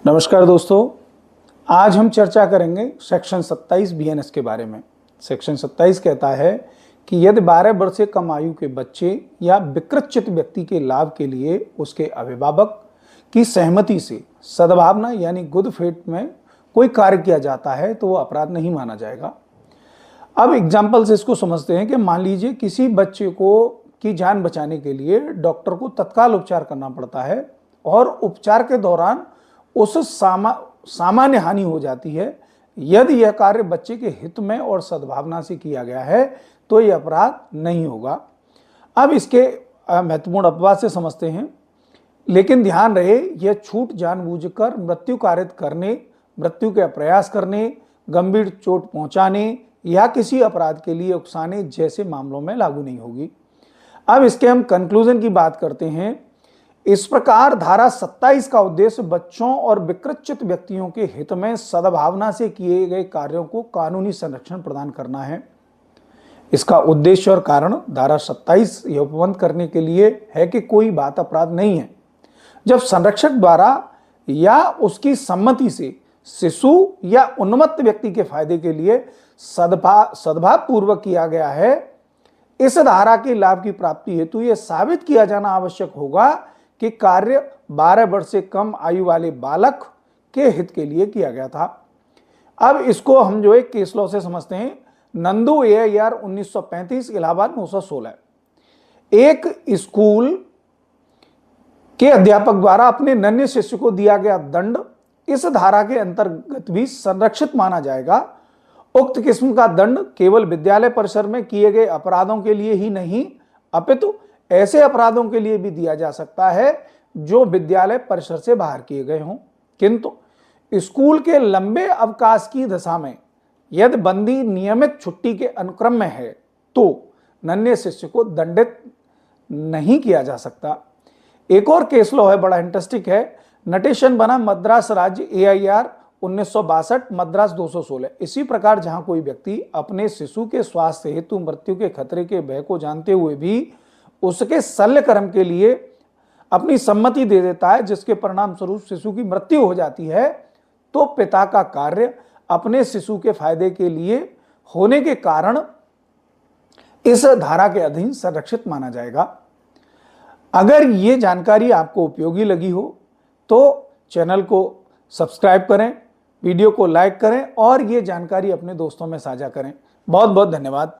नमस्कार दोस्तों, आज हम चर्चा करेंगे सेक्शन 27 बीएनएस के बारे में। सेक्शन 27 कहता है कि यदि 12 वर्ष से कम आयु के बच्चे या विकृत व्यक्ति के लाभ के लिए उसके अभिभावक की सहमति से सद्भावना यानी गुड फेथ में कोई कार्य किया जाता है तो वो अपराध नहीं माना जाएगा। अब एग्जाम्पल से इसको समझते हैं कि मान लीजिए किसी बच्चे को की जान बचाने के लिए डॉक्टर को तत्काल उपचार करना पड़ता है और उपचार के दौरान उस सामान्य हानि हो जाती है। यदि यह कार्य बच्चे के हित में और सद्भावना से किया गया है तो यह अपराध नहीं होगा। अब इसके महत्वपूर्ण अपवाद से समझते हैं, लेकिन ध्यान रहे यह छूट जानबूझकर मृत्यु कारित करने, मृत्यु का प्रयास करने, गंभीर चोट पहुंचाने या किसी अपराध के लिए उकसाने जैसे मामलों में लागू नहीं होगी। अब इसके हम कंक्लूजन की बात करते हैं। इस प्रकार धारा 27 का उद्देश्य बच्चों और विकृत व्यक्तियों के हित में सद्भावना से किए गए कार्यों को कानूनी संरक्षण प्रदान करना है। इसका उद्देश्य और कारण धारा 27 यह उपबंध करने के लिए है कि कोई बात अपराध नहीं है जब संरक्षक द्वारा या उसकी सम्मति से शिशु या उन्मत्त व्यक्ति के फायदे के लिए सद्भाव पूर्वक किया गया है। इस धारा के लाभ की प्राप्ति हेतु यह साबित किया जाना आवश्यक होगा कि कार्य 12 वर्ष से कम आयु वाले बालक के हित के लिए किया गया था। अब इसको हम जो एक केस लॉ से समझते हैं। नंदू AIR 1935 इलाहाबाद 916। एक स्कूल के अध्यापक द्वारा अपने नन्हे शिष्य को दिया गया दंड इस धारा के अंतर्गत भी संरक्षित माना जाएगा। उक्त किस्म का दंड केवल विद्यालय परिसर में किए गए अपराधों के लिए ही नहीं अपितु ऐसे अपराधों के लिए भी दिया जा सकता है जो विद्यालय परिसर से बाहर किए गए हों। किंतु स्कूल के लंबे अवकाश की दशा में यदि बंदी नियमित छुट्टी के अनुक्रम में है तो नन्हे शिष्य को दंडित नहीं किया जा सकता। एक और केस लॉ है, बड़ा इंटरेस्टिंग है। नटेशन बना मद्रास राज्य AIR 1962 मद्रास 216। इसी प्रकार जहां कोई व्यक्ति अपने शिशु के स्वास्थ्य हेतु मृत्यु के खतरे के भय को जानते हुए भी उसके शल्य कर्म के लिए अपनी सम्मति दे देता है जिसके परिणाम स्वरूप शिशु की मृत्यु हो जाती है तो पिता का कार्य अपने शिशु के फायदे के लिए होने के कारण इस धारा के अधीन संरक्षित माना जाएगा। अगर ये जानकारी आपको उपयोगी लगी हो तो चैनल को सब्सक्राइब करें, वीडियो को लाइक करें और ये जानकारी अपने दोस्तों में साझा करें। बहुत बहुत धन्यवाद।